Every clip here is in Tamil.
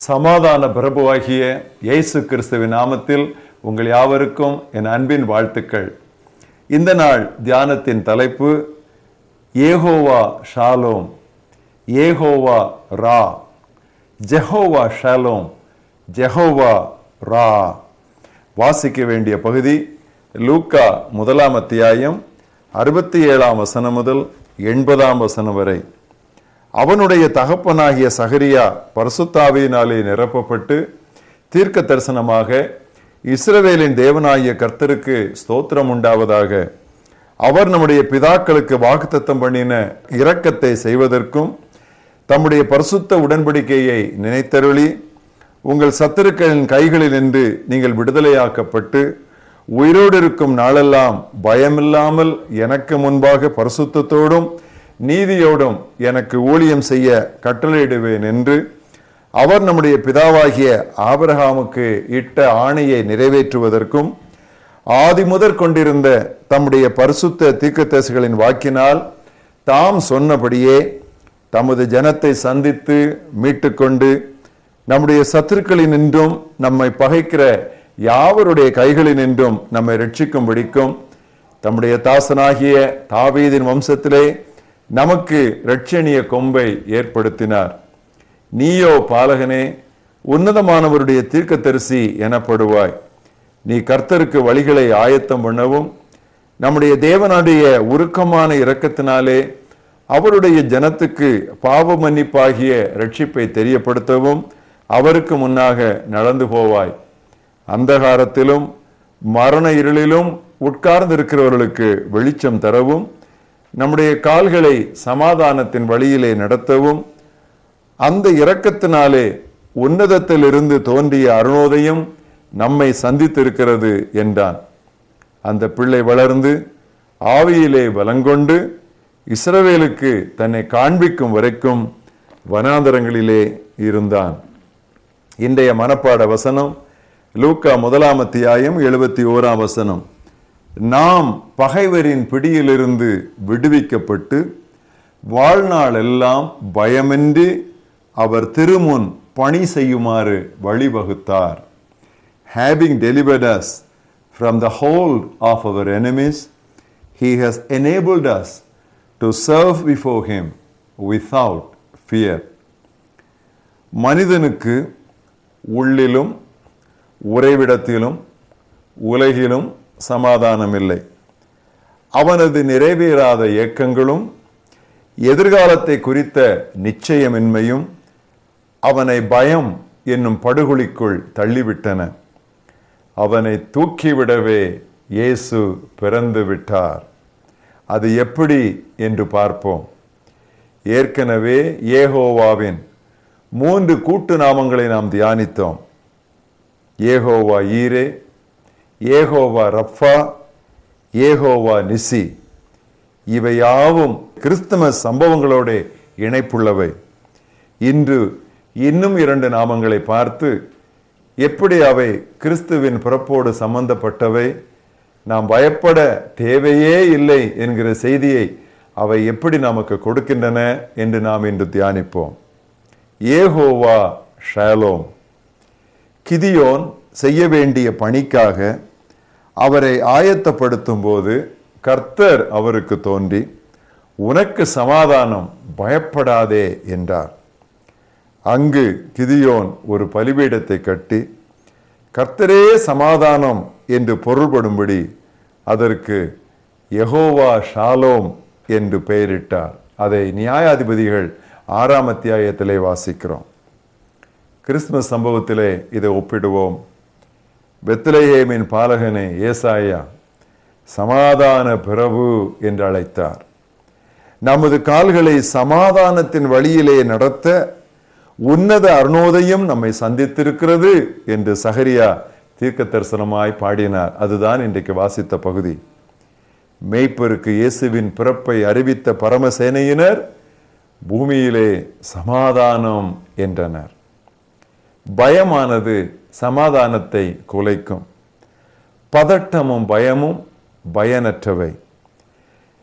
சமாதான பிரபுவாகிய இயேசு கிறிஸ்துவின் நாமத்தில் உங்கள் யாவருக்கும் என் அன்பின் வாழ்த்துக்கள். இந்த நாள் தியானத்தின் தலைப்பு யெகோவா ஷாலோம், யெகோவா ரா, ஜெகோவா ஷாலோம், ஜெகோவா ரா. வாசிக்க வேண்டிய பகுதி லூக்கா 1 அத்தியாயம் 67 வசனம் முதல் 80 வசனம் வரை. அவனுடைய தகப்பனாகிய சகரியா பரிசுத்தாவியினாலே நிரப்பப்பட்டு தீர்க்க தரிசனமாக, இஸ்ரவேலின் தேவனாகிய கர்த்தருக்கு ஸ்தோத்திரம் உண்டாவதாக, அவர் நம்முடைய பிதாக்களுக்கு வாக்குத்தத்தம் பண்ணின இரக்கத்தை செய்வதற்கும் தம்முடைய பரிசுத்த உடன்படிக்கையை நினைத்தருளி உங்கள் சத்துருக்களின் கைகளில் நின்று நீங்கள் விடுதலையாக்கப்பட்டு உயிரோடு இருக்கும் நாளெல்லாம் பயமில்லாமல் எனக்கு முன்பாக பரிசுத்தத்தோடும் நீதியோடும் எனக்கு ஊழியம் செய்ய கட்டளையிடுவேன் என்று அவர் நம்முடைய பிதாவாகிய ஆபிரகாமுக்கு இட்ட ஆணையை நிறைவேற்றுவதற்கும் ஆதிமுதற் கொண்டிருந்த தம்முடைய பரிசுத்த தீர்க்கதரிசிகளின் வாக்கினால் தாம் சொன்னபடியே தமது ஜனத்தை சந்தித்து மீட்டுக்கொண்டு நம்முடைய சத்துருக்களினின்றும் நம்மை பகைக்கிற யாவருடைய கைகளினின்றும் நம்மை ரட்சிக்கும்படிக்கும் தம்முடைய தாசனாகிய தாவீதின் வம்சத்திலே நமக்கு இரட்சணிய கொம்பை ஏற்படுத்தினார். நீயோ பாலகனே, உன்னதமானவருடைய தீர்க்கதரிசி எனப்படுவாய். நீ கர்த்தருக்கு வழிகளை ஆயத்தம் பண்ணவும் நம்முடைய தேவனுடைய உருக்கமான இரக்கத்தினாலே அவருடைய ஜனத்துக்கு பாவ மன்னிப்பாகிய ரட்சிப்பை தெரியப்படுத்தவும் அவருக்கு முன்னாக நடந்து போவாய். அந்தகாரத்திலும் மரண இருளிலும் உட்கார்ந்திருக்கிறவர்களுக்கு வெளிச்சம் தரவும் நம்முடைய கால்களை சமாதானத்தின் வழியிலே நடத்தவும் அந்த இரக்கத்தினாலே உன்னதத்திலிருந்து தோன்றிய அருணோதயம் நம்மை சந்தித்திருக்கிறது என்றான். அந்த பிள்ளை வளர்ந்து ஆவியிலே பலங்கொண்டு இஸ்ரவேலுக்கு தன்னை காண்பிக்கும் வரைக்கும் வனாந்தரங்களிலே இருந்தான். இன்றைய மனப்பாட வசனம் லூக்கா 1 அத்தியாயம் 71 வசனம். நாம் பகைவரின் பிடியிலிருந்து விடுவிக்கப்பட்டு வாழ்நாள் எல்லாம் பயமின்றி அவர் திருமுன் பணி செய்யுமாறு வழிவகுத்தார். Having delivered us from the hold of our enemies, he has enabled us to serve before him without fear. மனிதனுக்கு உள்ளிலும் உறைவிடத்திலும் உலகிலும் சமாதானம் இல்லை. அவனது நிறைவேறாத ஏக்கங்களும் எதிர்காலத்தை குறித்த நிச்சயமின்மையும் அவனை பயம் என்னும் படுகொலிக்குள் தள்ளிவிட்டன. அவனை தூக்கிவிடவே இயேசு பிறந்து விட்டார். அது எப்படி என்று பார்ப்போம். ஏற்கனவே யெகோவாவின் 3 கூட்டு நாமங்களை நாம் தியானித்தோம். யெகோவா ஈரே, யெகோவா ரப்பா, யெகோவா நிசி. இவையாவும் கிறிஸ்துமஸ் சம்பவங்களோட இணைப்புள்ளவை. இன்று இன்னும் 2 நாமங்களை பார்த்து எப்படி அவை கிறிஸ்துவின் பிறப்போடு சம்பந்தப்பட்டவை, நாம் பயப்பட தேவையே இல்லை என்கிற செய்தியை அவை எப்படி நமக்கு கொடுக்கின்றன என்று நாம் இன்று தியானிப்போம். யெகோவா ஷாலோம். கிதியோன் செய்ய வேண்டிய பணிக்காக அவரை ஆயத்தப்படுத்தும் போது கர்த்தர் அவருக்கு தோன்றி, உனக்கு சமாதானம், பயப்படாதே என்றார். அங்கு கிதியோன் ஒரு பலிபீடத்தை கட்டி கர்த்தரே சமாதானம் என்று பொருள்படும்படி அதற்கு யெகோவா ஷாலோம் என்று பெயரிட்டார். அதை நியாயாதிபதிகள் 6 அத்தியாயத்திலே வாசிக்கிறோம். கிறிஸ்துமஸ் சம்பவத்திலே இதை ஒப்பிடுவோம். பெத்லெகேமின் பாலகனை ஏசாயா சமாதான பிரபு என்று அழைத்தார். நமது கால்களை சமாதானத்தின் வழியிலே நடத்த உன்னத அருணோதயம் நம்மை சந்தித்திருக்கிறது என்று சகரியா தீர்க்க தரிசனமாய் பாடினார். அதுதான் இன்றைக்கு வாசித்த பகுதி. மேய்ப்பருக்கு இயேசுவின் பிறப்பை அறிவித்த பரமசேனையினர் பூமியிலே சமாதானம் என்றனர். பயமானது சமாதானத்தை குலைக்கும். பதட்டமும் பயமும் பயனற்றவை.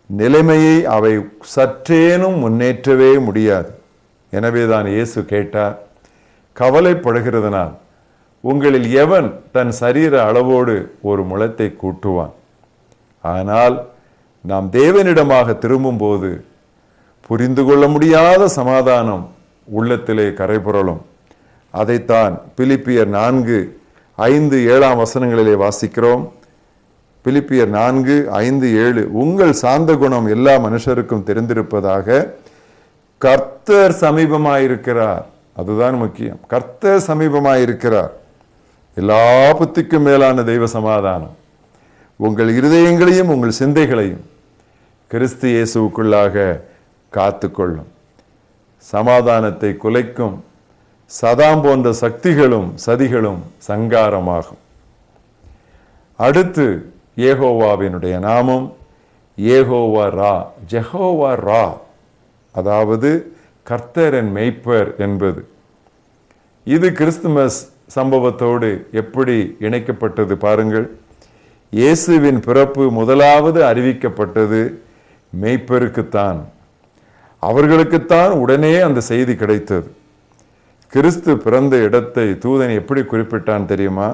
நிலைமையை அவை சற்றேனும் முன்னேற்றவே முடியாது. எனவேதான் இயேசு கேட்டார், கவலைப்படுகிறதுனால் உங்களில் எவன் தன் சரீர அளவோடு ஒரு முழத்தை கூட்டுவான்? ஆனால் நாம் தேவனிடமாக திரும்பும் போது புரிந்து கொள்ள முடியாத சமாதானம் உள்ளத்திலே கரைபுரளும். அதைத்தான் பிலிப்பியர் 4:5-7 வாசிக்கிறோம். பிலிப்பியர் 4:5-7 உங்கள் சாந்த குணம் எல்லா மனுஷருக்கும் தெரிந்திருப்பதாக, கர்த்தர் சமீபமாயிருக்கிறார். அதுதான் முக்கியம். கர்த்தர் சமீபமாயிருக்கிறார். எல்லா புத்திக்கும் மேலான தெய்வ சமாதானம் உங்கள் இருதயங்களையும் உங்கள் சிந்தைகளையும் கிறிஸ்து இயேசுவுக்குள்ளாக காத்துக்கொள்ளும். சமாதானத்தை குலைக்கும் சதாம் போன்ற சக்திகளும் சதிகளும் சங்காரமாகும். அடுத்து யெகோவாவினுடைய நாமம் யெகோவா ரா, ஜெகோவா ரா, அதாவது கர்த்தர் என் மேய்ப்பர் என்பது. இது கிறிஸ்துமஸ் சம்பவத்தோடு எப்படி இணைக்கப்பட்டது பாருங்கள். இயேசுவின் பிறப்பு முதலாவது அறிவிக்கப்பட்டது மேய்ப்பருக்குத்தான். அவர்களுக்குத்தான் உடனே அந்த செய்தி கிடைத்தது. கிறிஸ்து பிறந்த இடத்தை தூதன் எப்படி குறிப்பிட்டான் தெரியுமா?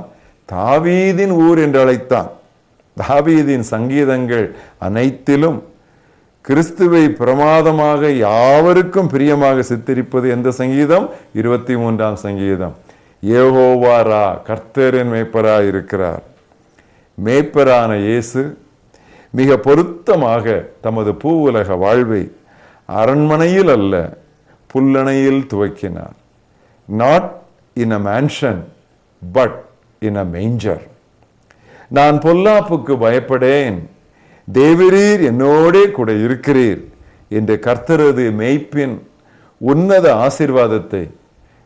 தாவீதின் ஊர் என்று அழைத்தான். தாவீதின் சங்கீதங்கள் அனைத்திலும் கிறிஸ்துவை பிரமாதமாக யாவருக்கும் பிரியமாக சித்தரிப்பது எந்த சங்கீதம்? 23ஆம் சங்கீதம். யெகோவா ரா, கர்த்தரின் மேய்ப்பராய் இருக்கிறார். மேய்ப்பரான இயேசு மிக பொருத்தமாக தமது பூவுலக வாழ்வை அரண்மனையில் அல்ல, புல்லணையில் துவக்கினார். Not in a mansion but in a manger. நான் பொல்லாப்புக்கு பயப்படேன், தேவரீர் என்னோடே கூட இருக்கிறீர் என்று கர்த்தரது மேய்ப்பின் உன்னத ஆசீர்வாதத்தை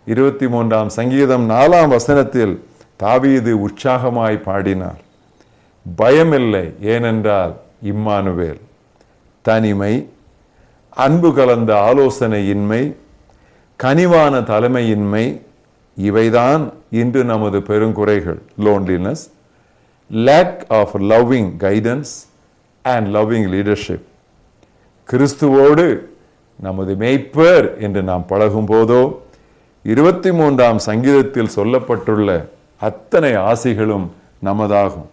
23ஆம் சங்கீதம் 4ஆம் வசனத்தில் தாவீது உற்சாகமாய் பாடினார். பயமில்லை, ஏனென்றால் இம்மானுவேல். தனிமை, அன்பு கலந்த ஆலோசனையின்மை, கனிவான தலைமையின்மை, இவைதான் இன்று நமது பெருங்குறைகள். Loneliness, lack of loving guidance and loving leadership. கிறிஸ்துவோடு நமது மேய்ப்பர் என்று நாம் பழகும் போதோ 23ஆம் சங்கீதத்தில் சொல்லப்பட்டுள்ள அத்தனை ஆசிகளும் நமதாகும்.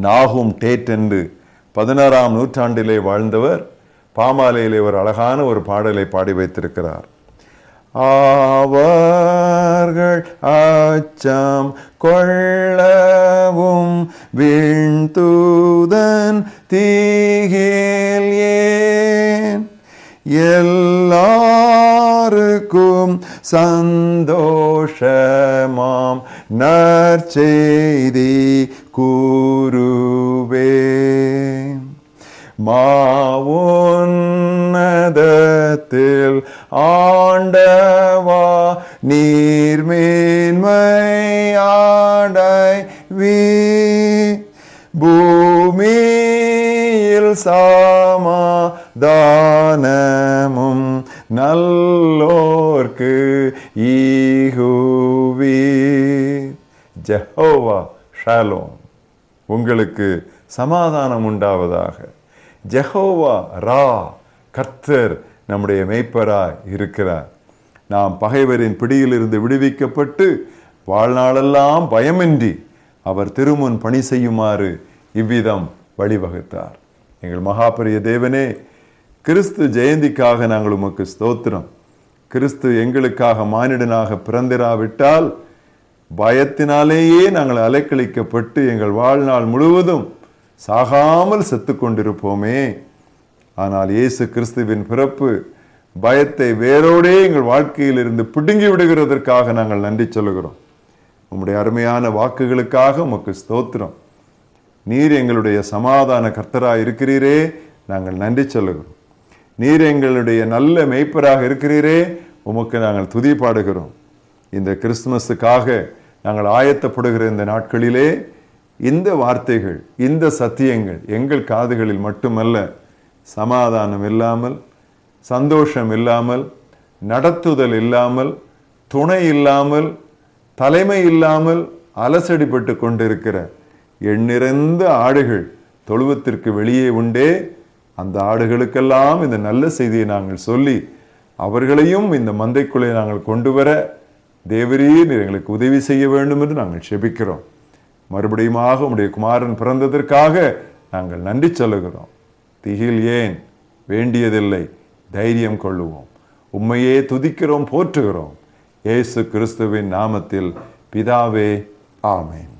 நாகும் டேட் என்று 16ஆம் நூற்றாண்டிலே வாழ்ந்தவர் பாமாலையிலே ஒரு அழகான ஒரு பாடலை பாடி வைத்திருக்கிறார். அவர்கள் அச்சம் கொள்ளவும் விண்தூதன் தீகில் ஏன், எல்லாருக்கும் சந்தோஷமாம் நற்செய்தி கூறுவேன். மாவுன்னதத்தில் ஆண்டவா நீர்மேன்மையாடைவி, பூமியில் சமாதானமும் நல்லோர்க்கு ஈகுவி. ஜெகோவா ஷாலோம், உங்களுக்கு சமாதானம் உண்டாவதாக. ஜெகோவா ரா, கர்த்தர் நம்முடைய மேய்ப்பராய் இருக்கிறார். நாம் பகைவரின் பிடியிலிருந்து விடுவிக்கப்பட்டு வாழ்நாளெல்லாம் பயமின்றி அவர் திருமுன் பணி செய்யுமாறு இவ்விதம் வழிவகுத்தார். எங்கள் மகாபெரிய தேவனே, கிறிஸ்து ஜெயந்திக்காக நாங்கள் உமக்கு ஸ்தோத்திரம். கிறிஸ்து எங்களுக்காக மானிடனாக பிறந்திராவிட்டால் பயத்தினாலேயே நாங்கள் அலைக்கழிக்கப்பட்டு எங்கள் வாழ்நாள் முழுவதும் சாகாமல் செத்து கொண்டிருப்போமே. ஆனால் இயேசு கிறிஸ்துவின் பிறப்பு பயத்தை வேரோடே எங்கள் வாழ்க்கையில் இருந்து பிடுங்கி விடுகிறதற்காக நாங்கள் நன்றி சொல்லுகிறோம். உம்முடைய அருமையான வாக்குகளுக்காக உமக்கு ஸ்தோத்திரம். நீர் எங்களுடைய சமாதான கர்த்தராக இருக்கிறீரே, நாங்கள் நன்றி சொல்லுகிறோம். நீர் எங்களுடைய நல்ல மேய்ப்பராக இருக்கிறீரே, உமக்கு நாங்கள் துதி பாடுகிறோம். இந்த கிறிஸ்துமஸுக்காக நாங்கள் ஆயத்தப்படுகிற இந்த நாட்களிலே இந்த வார்த்தைகள், இந்த சத்தியங்கள் எங்கள் காதுகளில் மட்டுமல்ல, சமாதானம் இல்லாமல், சந்தோஷம் இல்லாமல், நடத்துதல் இல்லாமல், துணை இல்லாமல், தலைமை இல்லாமல் அலசடிப்பட்டு கொண்டிருக்கிற எண்ணிறந்த ஆடுகள் தொழுவத்திற்கு வெளியே உண்டே, அந்த ஆடுகளுக்கெல்லாம் இந்த நல்ல செய்தியை நாங்கள் சொல்லி அவர்களையும் இந்த மந்தைக்குள்ளே நாங்கள் கொண்டு வர தேவரீர் நீர் எங்களுக்கு உதவி செய்ய வேண்டும் என்று நாங்கள் செபிக்கிறோம். மறுபடியுமாக உம்முடைய குமாரன் பிறந்ததற்காக நாங்கள் நன்றி சொல்லுகிறோம். திகில் ஏன்? வேண்டியதில்லை, தைரியம் கொள்ளுவோம். உம்மையே துதிக்கிறோம், போற்றுகிறோம். இயேசு கிறிஸ்துவின் நாமத்தில் பிதாவே, ஆமென்.